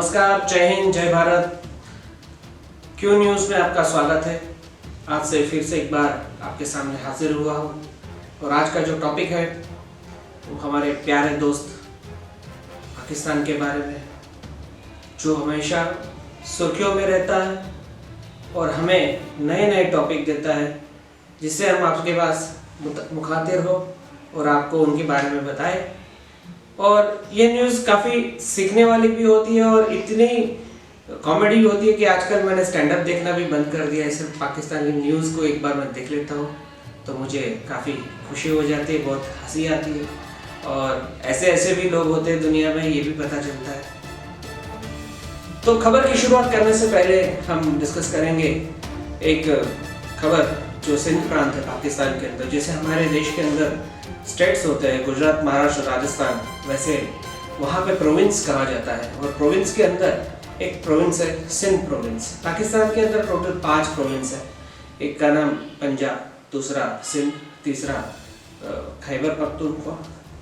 नमस्कार, जय हिंद, जय भारत। क्यू न्यूज़ में आपका स्वागत है। आज से फिर से एक बार आपके सामने हाजिर हुआ हूँ और आज का जो टॉपिक है वो हमारे प्यारे दोस्त पाकिस्तान के बारे में, जो हमेशा सुर्खियों में रहता है और हमें नए नए टॉपिक देता है जिससे हम आपके पास मुखातिब हो और आपको उनके बारे में बताएं। और ये न्यूज़ काफ़ी सीखने वाली भी होती है और इतनी कॉमेडी भी होती है कि आजकल मैंने स्टैंड अप देखना भी बंद कर दिया है। सिर्फ पाकिस्तानी न्यूज़ को एक बार मैं देख लेता हूँ तो मुझे काफ़ी खुशी हो जाती है, बहुत हंसी आती है और ऐसे ऐसे भी लोग होते हैं दुनिया में, ये भी पता चलता है। तो खबर की शुरुआत करने से पहले हम डिस्कस करेंगे एक खबर जो सिंध प्रांत है पाकिस्तान के अंदर। जैसे हमारे देश के अंदर स्टेट्स होते हैं, गुजरात, महाराष्ट्र, राजस्थान, वैसे वहाँ पे प्रोविंस कहा जाता है और प्रोविंस के अंदर एक प्रोविंस है सिंध प्रोविंस। पाकिस्तान के अंदर टोटल 5 प्रोविंस है। एक का नाम पंजाब, दूसरा सिंध, तीसरा खैबर पख्तूनख्वा,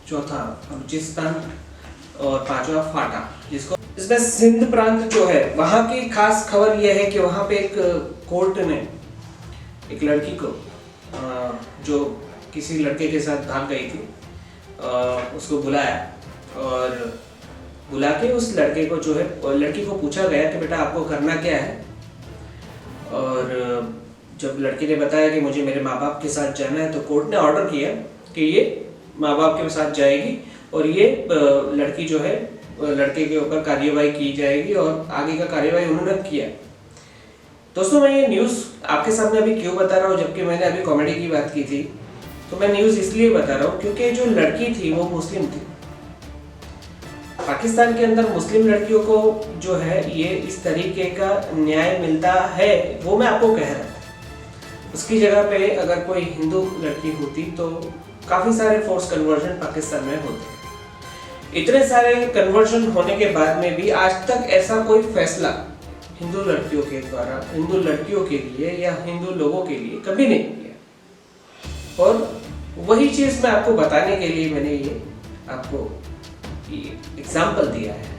चौथा बलूचिस्तान और पांचवा फाटा। जिसको इसमें सिंध प्रांत जो है वहाँ की खास खबर यह है कि वहाँ पे एक कोर्ट ने एक लड़की को जो किसी लड़के के साथ भाग गई थी उसको बुलाया और बुला के उस लड़के को जो है लड़की को पूछा गया कि बेटा आपको करना क्या है। और जब लड़की ने बताया कि मुझे मेरे माँ बाप के साथ जाना है तो कोर्ट ने ऑर्डर किया कि ये माँ बाप के साथ जाएगी और ये लड़की जो है लड़के के ऊपर कार्यवाही की जाएगी और आगे का कार्यवाही उन्होंने किया। दोस्तों, मैं ये न्यूज़ आपके सामने अभी क्यों बता रहा हूँ, जबकि मैंने अभी कॉमेडी की बात की थी, तो मैं न्यूज़ इसलिए बता रहा हूँ क्योंकि जो लड़की थी वो मुस्लिम थी। पाकिस्तान के अंदर मुस्लिम लड़कियों को जो है ये इस तरीके का न्याय मिलता है, वो मैं आपको कह रहा था। उसकी जगह पे अगर कोई हिंदू लड़की होती तो काफ़ी सारे फोर्स कन्वर्जन पाकिस्तान में होते। इतने सारे कन्वर्जन होने के बाद में भी आज तक ऐसा कोई फैसला हिंदू लड़कियों के द्वारा हिंदू लड़कियों के लिए या हिंदू लोगों के लिए कभी नहीं किया। और वही चीज़ मैं आपको बताने के लिए मैंने ये आपको एग्जाम्पल दिया है।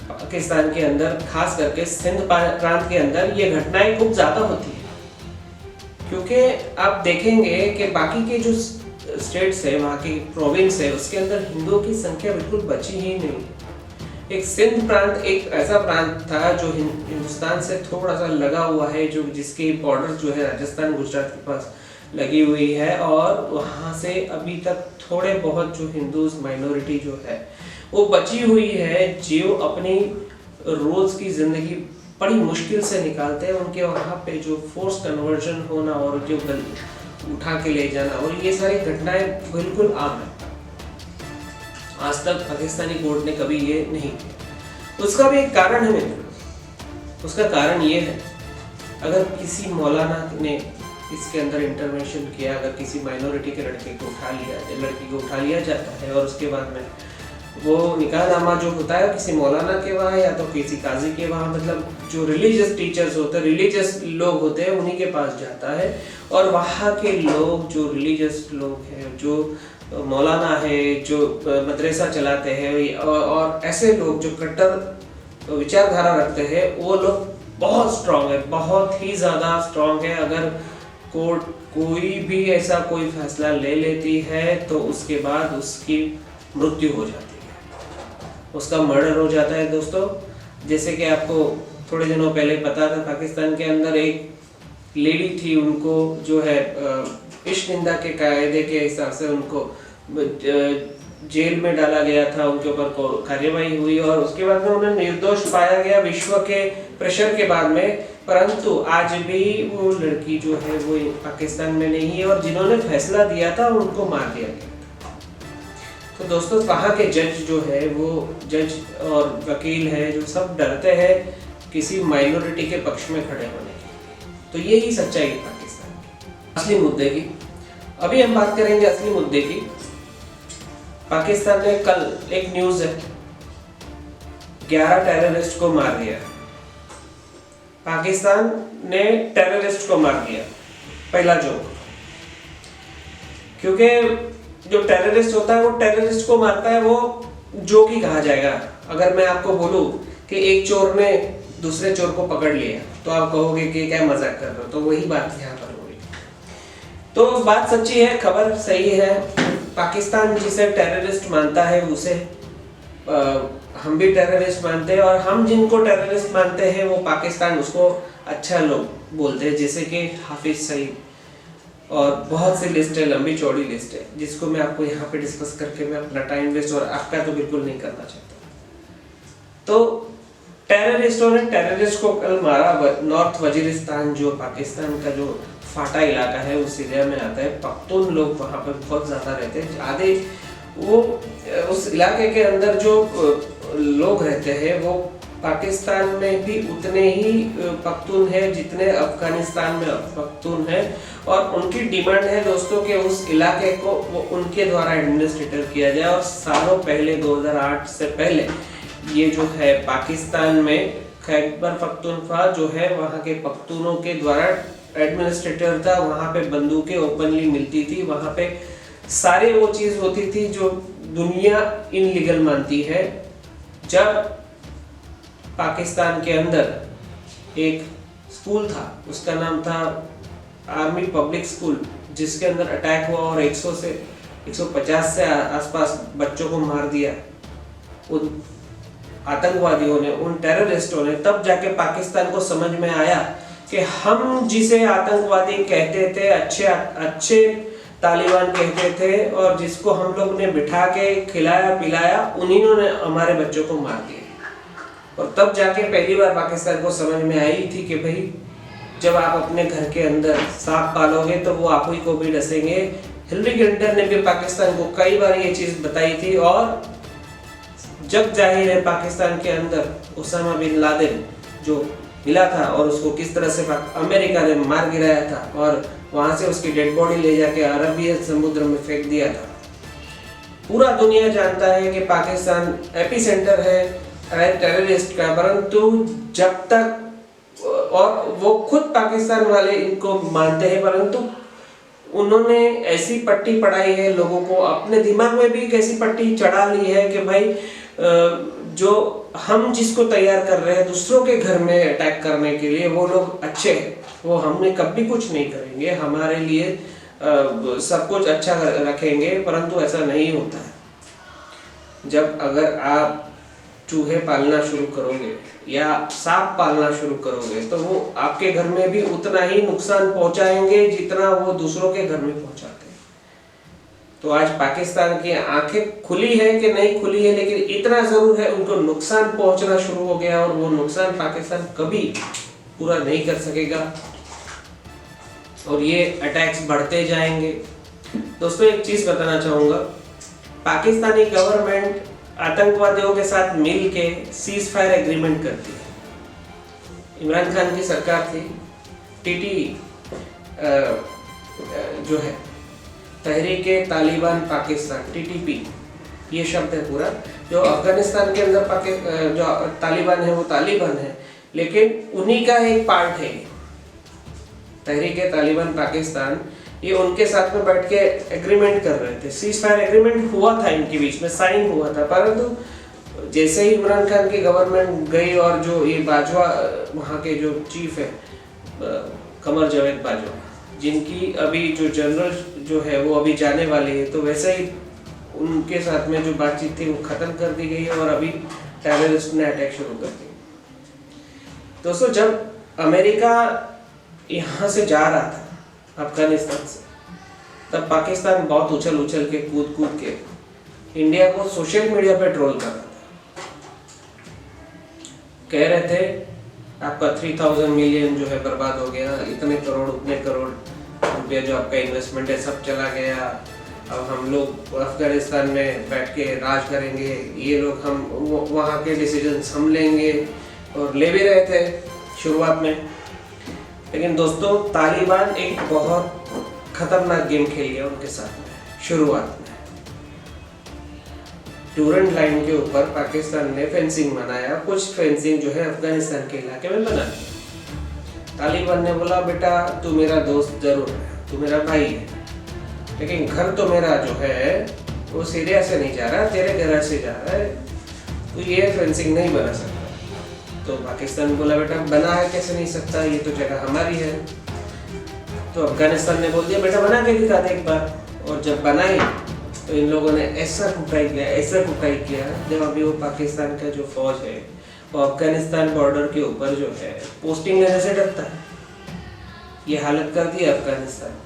पाकिस्तान के अंदर खास करके सिंध प्रांत के अंदर ये घटनाएं खूब ज़्यादा होती है क्योंकि आप देखेंगे कि बाकी के जो स्टेट्स है, वहाँ की प्रोविंस है, उसके अंदर हिंदुओं की संख्या बिल्कुल बची ही नहीं। एक सिंध प्रांत एक ऐसा प्रांत था जो हिंदुस्तान से थोड़ा सा लगा हुआ है, जो जिसकी बॉर्डर जो है राजस्थान गुजरात के पास लगी हुई है और वहाँ से अभी तक थोड़े बहुत जो हिंदूज माइनॉरिटी जो है वो बची हुई है, जो अपनी रोज़ की ज़िंदगी बड़ी मुश्किल से निकालते हैं। उनके वहाँ पे जो फोर्स कन्वर्जन होना और जो उठा के ले जाना और ये सारी घटनाएं बिल्कुल आम है। आज तक पाकिस्तानी कोर्ट ने कभी ये नहीं किया। उसका भी एक कारण है मित्रों। उसका कारण ये है, अगर किसी मौलाना ने इसके अंदर इंटरवेंशन किया, अगर किसी माइनॉरिटी के लड़की को उठा लिया जाता है और उसके बाद में वो निकाहनामा जो होता है किसी मौलाना के वहाँ या तो किसी काजी के वहाँ, मतलब जो रिलीजियस टीचर्स होते हैं, रिलीजियस लोग होते हैं, उन्हीं के पास जाता है और वहाँ के लोग जो रिलीजियस लोग हैं, जो मौलाना है, जो मदरसा चलाते हैं और ऐसे लोग जो कट्टर विचारधारा रखते हैं, वो लोग बहुत स्ट्रांग है, बहुत ही ज़्यादा स्ट्रांग है। अगर कोर्ट कोई भी ऐसा कोई फैसला ले लेती है तो उसके बाद उसकी मृत्यु हो जाती है, उसका मर्डर हो जाता है। दोस्तों, जैसे कि आपको थोड़े दिनों पहले पता था, पाकिस्तान के अंदर एक लेडी थी, उनको जो है इश्क निंदा के कायदे के हिसाब से उनको जेल में डाला गया था, उनके ऊपर कार्यवाही हुई और उसके बाद में उन्हें निर्दोष पाया गया विश्व के प्रेशर के बाद में। परंतु आज भी वो लड़की जो है वो पाकिस्तान में नहीं है और जिन्होंने फैसला दिया था उनको मार दिया गया। तो दोस्तों, वहाँ के जज जो है वो जज और वकील है जो सब डरते हैं किसी माइनॉरिटी के पक्ष में खड़े होने के। तो यही सच्चाई है पाकिस्तान की। असली मुद्दे की अभी हम बात करेंगे, असली मुद्दे की। पाकिस्तान ने कल एक न्यूज़ है, 11 टेररिस्ट को मार दिया। पाकिस्तान ने टेररिस्ट को मार दिया, पहला जोक। क्योंकि जो टेररिस्ट होता है वो टेररिस्ट को मारता है, वो जो कि कहा जाएगा अगर मैं आपको बोलूं कि एक चोर ने दूसरे चोर को पकड़ लिया तो आप कहोगे कि क्या मजाक कर रहे हो, तो वही बात यहाँ पर हो रही। तो बात सच्ची है, खबर सही है। पाकिस्तान जिसे टेररिस्ट मानता है उसे हम भी टेररिस्ट मानते हैं, और हम जिनको टेररिस्ट मानते हैं वो पाकिस्तान उसको अच्छा लोग बोलते हैं, जैसे कि हाफिज सईद, और बहुत सी लिस्ट है, लंबी चौड़ी लिस्ट है, जिसको मैं आपको यहाँ पे डिस्कस करके मैं अपना टाइम वेस्ट और आपका तो बिल्कुल नहीं करना चाहता। तो टेररिस्टों ने टेररिस्ट को कल मारा नॉर्थ वजीरिस्तान, जो पाकिस्तान का जो फाटा इलाका है उस एरिया में आता है। पख्तून लोग वहाँ पर बहुत ज़्यादा रहते हैं, आधे वो उस इलाके के अंदर जो लोग रहते हैं वो पाकिस्तान में भी उतने ही पख्तून है जितने अफगानिस्तान में पख्तून है, और उनकी डिमांड है दोस्तों कि उस इलाके को वो उनके द्वारा एडमिनिस्ट्रेटर किया जाए। और सालों पहले 2008 से पहले ये जो है पाकिस्तान में खैबर पख्तूनख्वा जो है वहाँ के पख्तूनों के द्वारा एडमिनिस्ट्रेटर था। वहाँ पे बंदूकें ओपनली मिलती थी, वहाँ पे सारे वो चीज़ होती थी जो दुनिया इनलीगल मानती है। जब पाकिस्तान के अंदर एक स्कूल था, उसका नाम था आर्मी पब्लिक स्कूल, जिसके अंदर अटैक हुआ और 100 से 150 से आसपास बच्चों को मार दिया उन आतंकवादियों ने, उन टेररिस्टों ने, तब जाके पाकिस्तान को समझ में आया कि हम जिसे आतंकवादी कहते थे, अच्छे तालिबान कहते थे, और जिसको हम लोग ने बिठा के खिलाया पिलाया, उन्हीं ने हमारे बच्चों को मार दिया। और तब जाके पहली बार पाकिस्तान को समझ में आई थी कि भाई जब आप अपने घर के अंदर सांप पालोगे तो वो आप ही को भी डसेंगे। हिलरी क्लिंटन ने भी पाकिस्तान को कई बार ये चीज़ बताई थी, और जब जाहिर है पाकिस्तान के अंदर उसामा बिन लादेन जो मिला था और उसको किस तरह से अमेरिका ने मार गिराया था और वहां से उसकी डेड बॉडी ले जाके अरबियन समुद्र में फेंक दिया था। पूरा दुनिया जानता है कि पाकिस्तान एपिसेंटर है टेररिस्ट का, परंतु जब तक, और वो खुद पाकिस्तान वाले इनको मानते हैं, परंतु उन्होंने ऐसी पट्टी पढ़ाई है लोगों को, अपने दिमाग में भी एक ऐसी पट्टी चढ़ा ली है कि भाई जो हम जिसको तैयार कर रहे हैं दूसरों के घर में अटैक करने के लिए, वो लोग अच्छे हैं, वो हमने कभी कुछ नहीं करेंगे, हमारे लिए सब कुछ अच्छा रखेंगे, परंतु ऐसा नहीं होता है। जब अगर आप चूहे पालना शुरू करोगे या सांप पालना शुरू करोगे तो वो आपके घर में भी उतना ही नुकसान पहुंचाएंगे जितना वो दूसरों के घर में पहुंचाते हैं। तो आज पाकिस्तान की आंखें खुली है कि नहीं खुली है, लेकिन इतना जरूर है उनको नुकसान पहुंचना शुरू हो गया, और वो नुकसान पाकिस्तान कभी पूरा नहीं कर सकेगा, और ये अटैक्स बढ़ते जाएंगे। दोस्तों एक चीज बताना चाहूंगा, पाकिस्तानी गवर्नमेंट आतंकवादियों के साथ मिल के सीज फायर एग्रीमेंट करती है। इमरान खान की सरकार थी, टीटी जो है तहरीके तालिबान पाकिस्तान, टीटीपी ये शब्द है पूरा, जो अफगानिस्तान के अंदर जो तालिबान है वो तालिबान है, लेकिन उन्हीं का एक पार्ट है तहरीके तालिबान पाकिस्तान। ये उनके साथ में बैठ के एग्रीमेंट कर रहे थे, सीज फायर एग्रीमेंट हुआ था, इनके बीच में साइन हुआ था, परंतु जैसे ही इमरान खान की गवर्नमेंट गई और जो ये बाजवा वहाँ के जो चीफ है कमर जावेद बाजवा, जिनकी अभी जो जनरल जो है वो अभी जाने वाली है, तो वैसे ही उनके साथ में जो बातचीत थी वो खत्म कर दी गई है और अभी टेररिस्ट ने अटैक शुरू कर दिया। दोस्तों जब अमेरिका यहाँ से जा रहा था अफगानिस्तान से, तब पाकिस्तान बहुत उछल के कूद के इंडिया को सोशल मीडिया पे ट्रोल कर रहा था। कह रहे थे आपका 3000 मिलियन जो है बर्बाद हो गया, इतने करोड़ उतने करोड़ रुपया जो आपका इन्वेस्टमेंट है सब चला गया, अब हम लोग अफगानिस्तान में बैठ के राज करेंगे, ये लोग हम वहाँ के डिसीजंस हम लेंगे, और ले भी रहे थे शुरुआत में। लेकिन दोस्तों तालिबान एक बहुत खतरनाक गेम खेल गया उनके साथ में शुरुआत में। डूरंट लाइन के ऊपर पाकिस्तान ने फेंसिंग बनाया, कुछ फेंसिंग जो है अफगानिस्तान के इलाके में बना दी। तालिबान ने बोला बेटा तू मेरा दोस्त जरूर है, तू मेरा भाई है, लेकिन घर तो मेरा जो है वो सीरिया से नहीं जा रहा, तेरे घर से जा रहा है, तो ये फेंसिंग नहीं बना सकता। तो पाकिस्तान बोला बेटा बना है कैसे नहीं सकता, ये तो जगह हमारी है। तो अफगानिस्तान ने बोल दिया बेटा बना के दिखा दे एक बार। और जब बनाई तो इन लोगों ने ऐसा कुटाई किया जब अभी वो पाकिस्तान का जो फौज है वो अफगानिस्तान बॉर्डर के ऊपर जो है पोस्टिंग लेने से डरता है। ये हालत कर दी अफगानिस्तान में।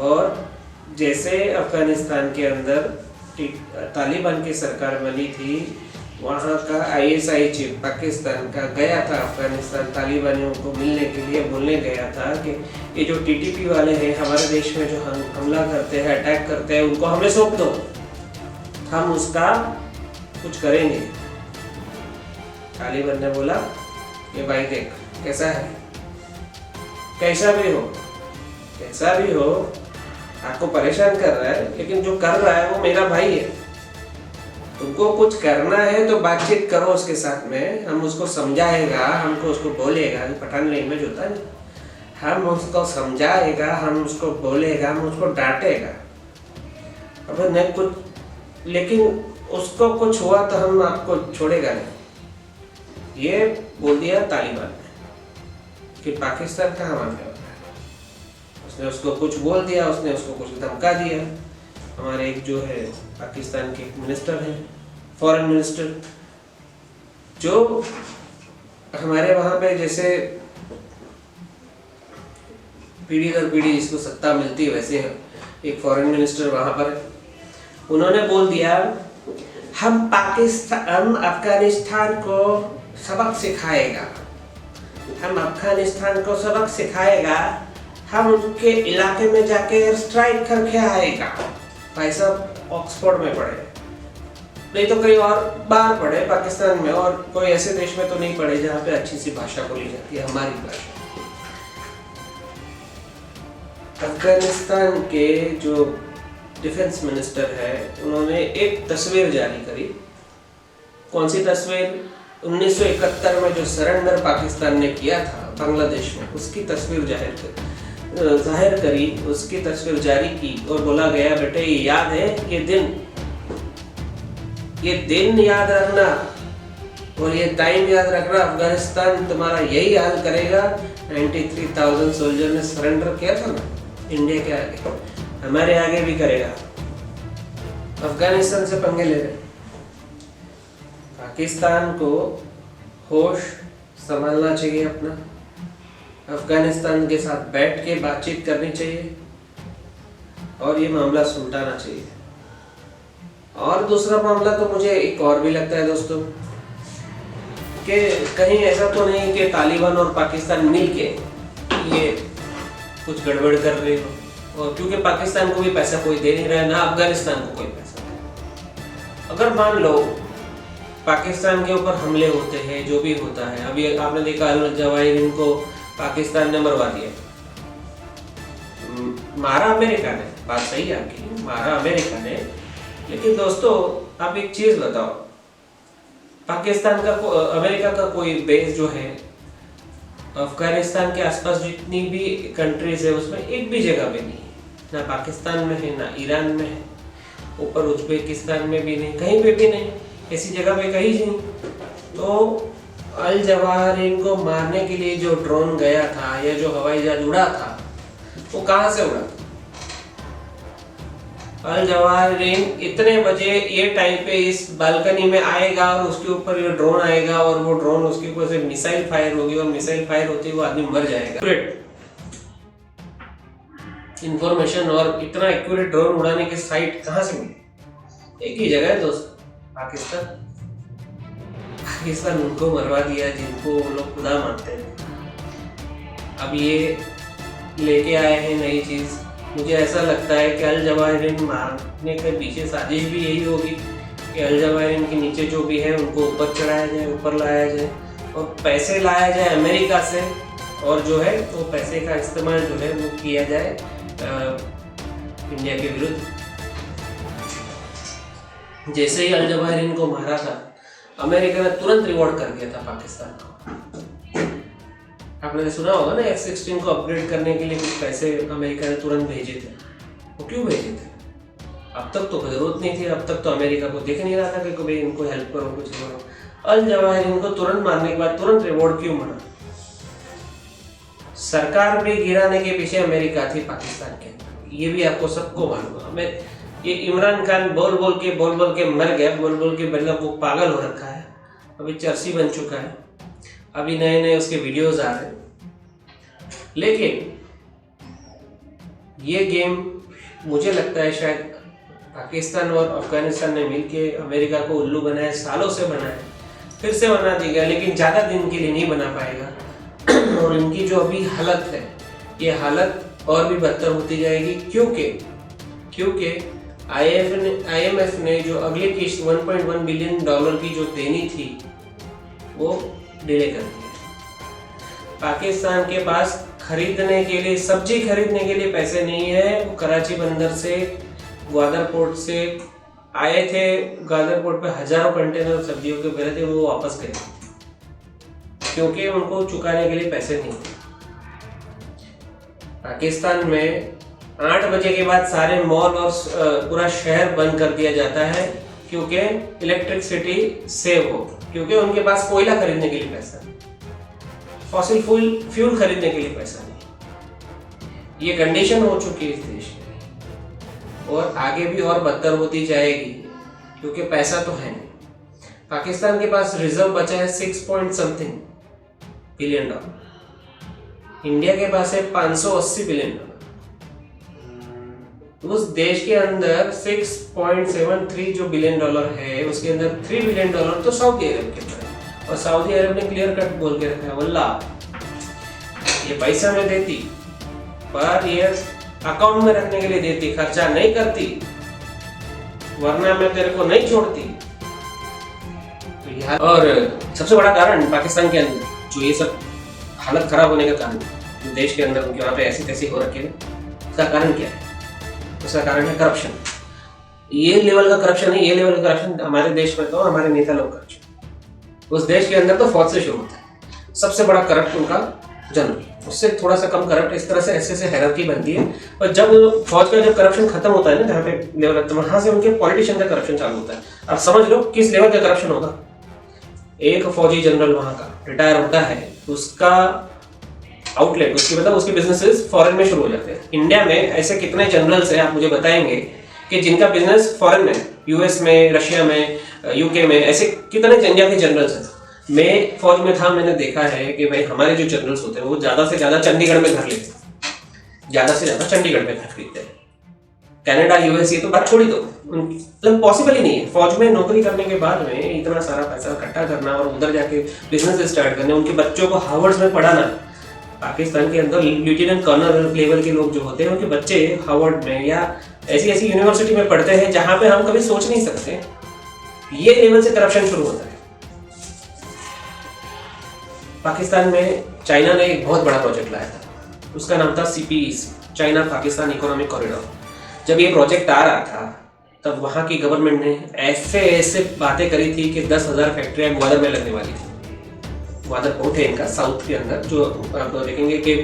और जैसे अफगानिस्तान के अंदर तालिबान की सरकार बनी थी, वहाँ का ISI चीफ पाकिस्तान का गया था अफगानिस्तान तालिबानियों को मिलने के लिए, बोलने गया था कि ये जो TTP वाले हैं हमारे देश में जो हमला करते हैं, अटैक करते हैं, उनको हमें सौंप दो, हम उसका कुछ करेंगे। तालिबान ने बोला ये भाई देख कैसा है, कैसा भी हो आपको परेशान कर रहा है, लेकिन जो कर रहा है वो मेरा भाई है। तुमको कुछ करना है तो बातचीत करो उसके साथ में, हम उसको समझाएगा, हमको उसको बोलेगा, पठान लैंग्वेज होता है, हम उसको समझाएगा, हम उसको बोलेगा, हम उसको डांटेगा। अब नहीं कुछ, लेकिन उसको कुछ हुआ तो हम आपको छोड़ेगा नहीं। ये बोल दिया तालिबान ने कि पाकिस्तान कहाँ मानने वाला है। उसने उसको कुछ बोल दिया, उसने उसको कुछ धमका दिया। हमारे एक जो है पाकिस्तान के मिनिस्टर हैं, फॉरेन मिनिस्टर, जो हमारे वहाँ पे जैसे पीढ़ी दर पीढ़ी जिसको सत्ता मिलती है वैसे एक फॉरेन मिनिस्टर वहाँ पर है। उन्होंने बोल दिया हम अफगानिस्तान को सबक सिखाएगा, हम उनके इलाके में जाके एयर स्ट्राइक करके आएगा। भाई साहब ऑक्सफोर्ड में पढ़े, नहीं तो कहीं और बाहर पढ़े पाकिस्तान में, और कोई ऐसे देश में तो नहीं पढ़े जहाँ पे अच्छी सी भाषा बोली जाती है, हमारी भाषा। अफगानिस्तान के जो डिफेंस मिनिस्टर है उन्होंने एक तस्वीर जारी करी। कौन सी तस्वीर? 1971 में जो सरेंडर पाकिस्तान ने किया था बांग्लादेश में, उसकी तस्वीर जाहिर करी, उसकी तस्वीर जारी की और बोला गया बेटे ये याद है, ये दिन याद रखना और ये टाइम याद रखना, अफगानिस्तान तुम्हारा यही हाल करेगा। 93,000 सोल्जर ने सरेंडर किया था ना इंडिया के आगे, हमारे आगे भी करेगा। अफगानिस्तान से पंगे ले रहे। पाकिस्तान को होश संभालना चाहिए अपना, अफगानिस्तान के साथ बैठ के बातचीत करनी चाहिए और ये मामला सुलझाना चाहिए। और दूसरा मामला तो मुझे एक और भी लगता है दोस्तों कि कहीं ऐसा तो नहीं कि तालिबान और पाकिस्तान मिलके ये कुछ गड़बड़ कर रहे हो, और क्योंकि पाकिस्तान को भी पैसा कोई दे नहीं रहा है, ना अफगानिस्तान को कोई पैसा। अगर मान लो पाकिस्तान के ऊपर हमले होते हैं, जो भी होता है, अभी आपने देखा अल जवाहिरीन को पाकिस्तान ने मरवा दिया, मारा अमेरिका ने, बात सही है आपकी, मारा अमेरिका ने। लेकिन दोस्तों आप एक चीज बताओ, पाकिस्तान का अमेरिका का कोई बेस जो है अफगानिस्तान के आसपास जितनी भी कंट्रीज है उसमें एक भी जगह पे नहीं है, ना पाकिस्तान में है, ना ईरान में है, ऊपर उज्बेकिस्तान में भी नहीं, कहीं पे भी नहीं, ऐसी जगह पे कहीं नहीं। तो अल जवाहिरीन को मारने के लिए जो ड्रोन गया था या जो हवाई जहाज उड़ा था वो कहाँ से उड़ा? अल जवाहिरीन इतने बजे ये टाइम पे इस बालकनी में आएगा और उसके ऊपर ये ड्रोन आएगा और वो ड्रोन उसके ऊपर से मिसाइल फायर होगी और मिसाइल फायर होते ही वो आदमी मर जाएगा। इंफॉर्मेशन और इतना एक्यूरेट ड्रोन उड़ाने की साइट कहाँ से मिली? एक ही जगह है दोस्त, पाकिस्तान। पाकिस्तान उनको मरवा दिया जिनको वो लोग खुदा मानते हैं। अब ये लेके आए हैं नई चीज। मुझे ऐसा लगता है कि अल जवाहिरीन मारने के पीछे साजिश भी यही होगी कि अल जवाहिरीन के नीचे जो भी है उनको ऊपर चढ़ाया जाए, ऊपर लाया जाए और पैसे लाया जाए अमेरिका से, और जो है वो पैसे का इस्तेमाल जो है वो किया जाए इंडिया के विरुद्ध। जैसे ही अल जवाहिरीन को मारा था अमेरिका ने तुरंत रिवॉर्ड कर दिया था पाकिस्तान को। आपने सुना होगा ना F-16 को अपग्रेड करने के लिए कुछ पैसे अमेरिका ने तुरंत भेजे थे। वो क्यों भेजे थे? अब तक तो कोई जरूरत नहीं थी, अब तक तो अमेरिका को देख नहीं रहा था कि भाई इनको हेल्प करो, कुछ करो। अल जवाहिर इनको तुरंत मारने के बाद तुरंत रिवॉर्ड क्यों मिला? सरकार भी गिराने के पीछे अमेरिका थी पाकिस्तान के अंदर, ये भी आपको सबको मालूम है। ये इमरान खान बोल बोल के मर गया, बोल बोल के मतलब वो पागल हो रखा है, अभी चर्ची बन चुका है, अभी नए नए उसके वीडियोस आ रहे हैं। लेकिन ये गेम मुझे लगता है शायद पाकिस्तान और अफगानिस्तान ने मिलके अमेरिका को उल्लू बनाया, सालों से बनाया, फिर से बना देगा, लेकिन ज़्यादा दिन के लिए नहीं बना पाएगा। और इनकी जो अभी हालत है, ये हालत और भी बदतर होती जाएगी, क्योंकि IMF ने जो अगली किस्त 1.1 बिलियन डॉलर की जो देनी थी वो डिले कर दी। पाकिस्तान के पास खरीदने के लिए, सब्जी खरीदने के लिए पैसे नहीं है। वो कराची बंदर से, ग्वादर पोर्ट से आए थे, ग्वादर पोर्ट पे हजारों कंटेनर सब्जियों के भरे थे, वो वापस गए क्योंकि उनको चुकाने के लिए पैसे नहीं थे। पाकिस्तान में 8 बजे के बाद सारे मॉल और पूरा शहर बंद कर दिया जाता है क्योंकि इलेक्ट्रिसिटी सेव हो, क्योंकि उनके पास कोयला खरीदने के लिए पैसा नहीं, फॉसिल फ्यूल खरीदने के लिए पैसा नहीं। ये कंडीशन हो चुकी है इस देश में और आगे भी और बदतर होती जाएगी क्योंकि पैसा तो है नहीं। पाकिस्तान के पास रिजर्व बचा है 6 point something billion dollar, India के पास है 580 बिलियन डॉलर। उस देश के अंदर 6.73 जो बिलियन डॉलर है, उसके अंदर 3 बिलियन डॉलर तो सऊदी अरब के अंदर है, और सऊदी अरब ने क्लियर कट बोल के रखा है, वल्ला ये पैसा मैं देती पर ये अकाउंट में रखने के लिए देती, खर्चा नहीं करती, वरना मैं तेरे को नहीं छोड़ती। तो और सबसे बड़ा कारण पाकिस्तान के अंदर जो ये सब हालत खराब होने का कारण, जो देश के अंदर उनके वहाँ पे ऐसी तैसी हो रखे हैं, उसका कारण क्या है? उसका कारण है करप्शन। ये लेवल का करप्शन है, ये लेवल का करप्शन हमारे देश में तो हमारे नेता लोग करप्शन, उस देश के अंदर तो फौज से शुरू होता है। सबसे बड़ा करप्ट उनका जनरल, उससे थोड़ा सा कम करप्ट, इस तरह से ऐसे हायरार्की बनती है। और जब फौज का जब करप्शन खत्म होता है ना, जहाँ पे लेवल लगता है, वहां से उनके पॉलिटिशियन का करप्शन चालू होता है। अब समझ लो किस लेवल का करप्शन होगा। एक फौजी जनरल वहां का रिटायर होता है, उसका आउटलेट, उसकी मतलब उसके बिजनेसेस फॉरेन में शुरू हो जाते हैं। इंडिया में ऐसे कितने जनरल्स हैं आप मुझे बताएंगे कि जिनका बिजनेस फॉरेन में, यूएस में, रशिया में, यूके में, ऐसे कितने इंडिया के जनरल्स हैं। मैं फौज में था, मैंने देखा है कि भाई हमारे जो जनरल्स होते हैं वो ज्यादा से ज्यादा चंडीगढ़ में घर लेते हैं, ज्यादा से ज्यादा चंडीगढ़ में घर खरीदते हैं। कनाडा, यूएस, ये तो बात छोड़ी दो, मतलब पॉसिबल ही नहीं है फौज में नौकरी करने के बाद में इतना सारा पैसा इकट्ठा करना और उधर जाके बिजनेस स्टार्ट करने, उनके बच्चों को हार्वर्ड में पढ़ाना। पाकिस्तान के अंदर लेफ्टिनेंट कर्नल लेवल के लोग जो होते हैं, उनके बच्चे हार्वर्ड में या ऐसी ऐसी यूनिवर्सिटी में पढ़ते हैं जहां पे हम कभी सोच नहीं सकते। ये लेवल से करप्शन शुरू होता है। पाकिस्तान में चाइना ने एक बहुत बड़ा प्रोजेक्ट लाया था, उसका नाम था CPEC, China Pakistan economic corridor. जब ये प्रोजेक्ट आ रहा था तब वहाँ की गवर्नमेंट ने ऐसे बातें करी थी कि 10,000 फैक्ट्रियाँ ग्वादर में लगने वाली थी। ग्वादर पोर्ट है इनका साउथ के अंदर, जो आप देखेंगे कि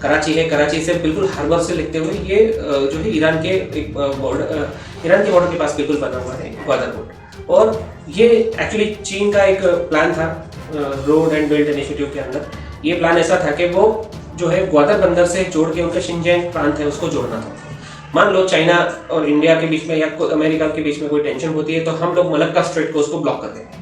कराची है, कराची से बिल्कुल हार्बर से लिखते हुए ये जो है ईरान के बॉर्डर, ईरान के बॉर्डर के पास बिल्कुल बना हुआ है ग्वादर पोर्ट। और ये एक्चुअली चीन का एक प्लान था रोड एंड बेल्ट इनिशिएटिव के अंदर। ये प्लान ऐसा था कि वो जो है ग्वादर बंदर से जोड़ के उनका शिनजियांग प्रांत है उसको जोड़ना था। मान लो चाइना और इंडिया के बीच में या अमेरिका के बीच में कोई टेंशन होती है तो हम लोग मलक्का स्ट्रेट को उसको ब्लॉक कर देंगे।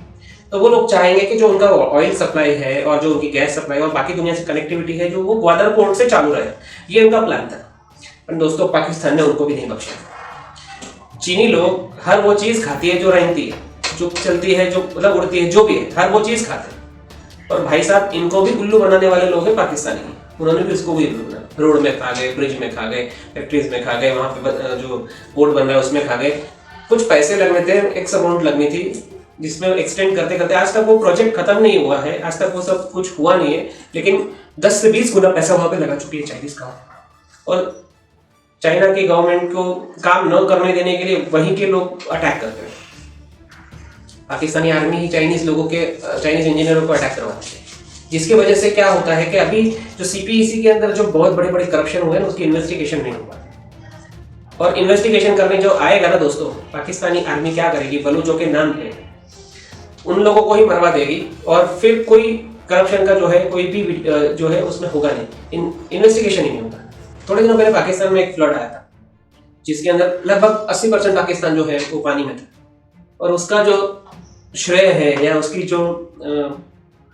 तो वो लोग चाहेंगे कि जो उनका ऑयल सप्लाई है और जो उनकी गैस सप्लाई और बाकी दुनिया से कनेक्टिविटी है जो वो ग्वादर पोर्ट से चालू रहे। ये उनका प्लान था। पर दोस्तों पाकिस्तान ने उनको भी नहीं बख्शा। चीनी लोग हर वो चीज खाती है जो रहती है, जो चलती है, जो मतलब उड़ती है, जो भी है, हर वो चीज खाते हैं। और भाई साहब इनको भी उल्लू बनाने वाले लोग हैं पाकिस्तानी, उन्होंने भी इसको भी उल्लू बनाया। रोड में खा गए, ब्रिज में खा गए, फैक्ट्रीज में खा गए, वहाँ पे जो पोर्ट बन रहा है उसमें खा गए। कुछ पैसे लगने थे, एक्स अमाउंट लगनी थी, जिसमें एक्सटेंड करते करते आज तक वो प्रोजेक्ट खत्म नहीं हुआ है, आज तक वो सब कुछ हुआ नहीं है, लेकिन 10 से 20 गुना पैसा वहाँ पे लगा चुकी है चाइनीज का। और चाइना की गवर्नमेंट को काम न करने देने के लिए वहीं के लोग अटैक करते हैं। पाकिस्तानी आर्मी ही चाइनीज लोगों के, चाइनीज इंजीनियरों को अटैक करवाती है, जिसकी वजह से क्या होता है कि अभी जो CPEC के अंदर जो बहुत बड़े बड़े करप्शन हुए हैं उसकी इन्वेस्टिगेशन नहीं हुआ। और इन्वेस्टिगेशन करने जो आएगा ना दोस्तों, पाकिस्तानी आर्मी क्या करेगी, बलूचों के नाम पे उन लोगों को ही मरवा देगी और फिर कोई करप्शन का जो है कोई भी जो है उसमें होगा नहीं, इन्वेस्टिगेशन ही नहीं होता। थोड़े दिनों पहले पाकिस्तान में एक फ्लड आया था जिसके अंदर लगभग 80% पाकिस्तान जो है वो पानी में था, और उसका जो श्रेय है या उसकी जो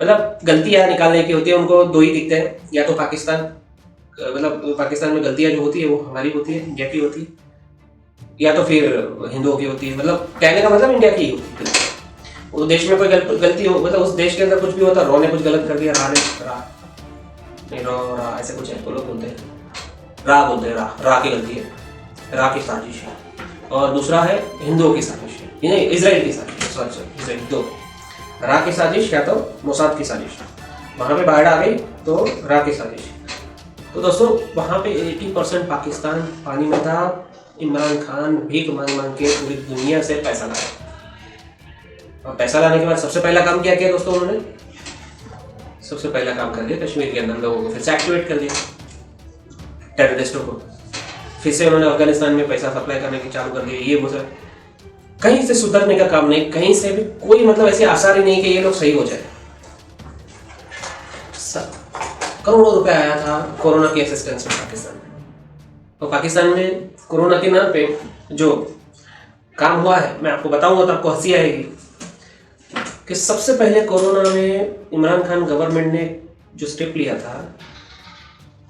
मतलब गलतियां निकालने की होती है, उनको दो ही दिखते हैं, या तो पाकिस्तान मतलब पाकिस्तान में गलतियां जो होती है वो हमारी होती है, इंडिया की होती है, या तो फिर हिंदुओं की होती है। मतलब कहने का मतलब इंडिया की होती है। वो देश में कोई गलती हो, मतलब उस देश के अंदर कुछ भी होता, रो ने कुछ गलत कर दिया, रा ऐसे कुछ है, वो लोग बोलते हैं रा बोलते हैं, रा की गलती है, रा की साजिश है। और दूसरा है हिंदुओं की साजिश है, नहीं इजराइल की साजिश, सॉरी दो, रा की साजिश या तो मोसाद की साजिश। वहाँ पे बाढ़ आ गई तो रा की साजिश। तो दोस्तों वहाँ पे 80% पाकिस्तान पानी में था। इमरान खान भीख मांग मांग के पूरी दुनिया से पैसा लाया, और पैसा लाने के बाद सबसे पहला काम क्या किया दोस्तों, उन्होंने सबसे पहला काम कर दिया कश्मीर के अंदर लोगों को फिर से एक्टिवेट कर दिया, टेररिस्टों को फिर से उन्होंने अफगानिस्तान में पैसा सप्लाई करने की चालू कर दिया। ये वो सब कहीं से सुधरने का काम नहीं, कहीं से भी कोई मतलब ऐसे आसार ही नहीं कि ये लोग सही हो जाए। करोड़ों रुपए आया था कोरोना की असिस्टेंस में पाकिस्तान में, और पाकिस्तान में कोरोना के नाम पे जो काम हुआ है मैं आपको बताऊंगा तो आपको हंसी आएगी कि सबसे पहले कोरोना में इमरान खान गवर्नमेंट ने जो स्टेप लिया था,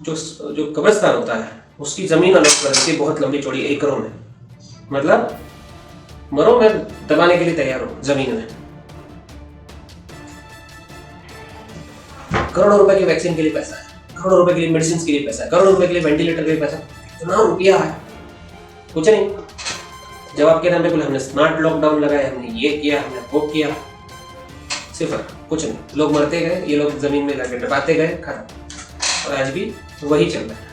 जो कब्रिस्तान होता है उसकी जमीन अलग कर दी, बहुत लंबी चौड़ी एकड़ों में, मतलब मरो मैं दबाने के लिए तैयार हूं जमीन में। करोड़ों रुपए की वैक्सीन के लिए पैसा है, करोड़ों रुपए के लिए मेडिसिन के लिए पैसा है, करोड़ों रुपए के लिए वेंटिलेटर के लिए पैसा, इतना रुपया है कुछ नहीं। जब आपके नाम पे बोले हमने स्मार्ट लॉकडाउन लगाया, हमने ये किया, हमने वो किया, सिर्फ कुछ नहीं, लोग मरते गए, ये लोग जमीन में जाके दबाते गए, खत्म। और आज भी वही चल रहा है,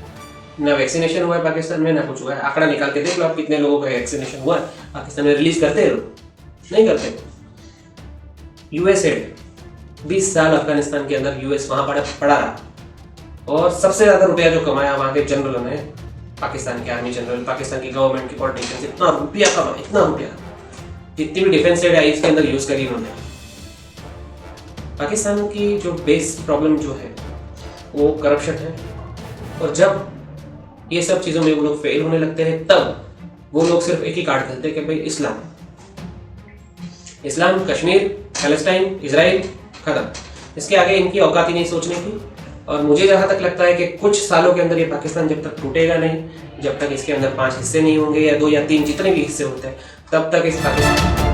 ना वैक्सीनेशन हुआ है पाकिस्तान में, ना कुछ हुआ है। आंकड़ा निकाल के देख लो आप कितने लोगों का वैक्सीनेशन हुआ है पाकिस्तान में। रिलीज करते हैं लोग, नहीं करते। यूएसए 20 साल अफगानिस्तान के अंदर यूएस वहां पड़ा रहा, और सबसे ज्यादा रुपया जो कमाया वहां के जनरलों ने, पाकिस्तान के आर्मी जनरल, पाकिस्तान की गवर्नमेंट के पॉलिटिशियंस, इतना रुपया कमाया, इतना रुपया, जितनी भी डिफेंस एड आई इसके अंदर यूज करी उन्होंने। पाकिस्तान की जो बेस प्रॉब्लम जो है वो करप्शन है, और जब ये सब चीज़ों में वो लोग फेल होने लगते हैं तब वो लोग सिर्फ एक ही कार्ड खेलते हैं कि भाई इस्लाम, कश्मीर, पैलेस्टाइन, इजराइल, खत्म। इसके आगे इनकी औकात ही नहीं सोचने की। और मुझे जहाँ तक लगता है कि कुछ सालों के अंदर ये पाकिस्तान जब तक टूटेगा नहीं, जब तक इसके अंदर 5 हिस्से नहीं होंगे या 2 या 3 जितने भी हिस्से होते हैं, तब तक इस पाकिस्तान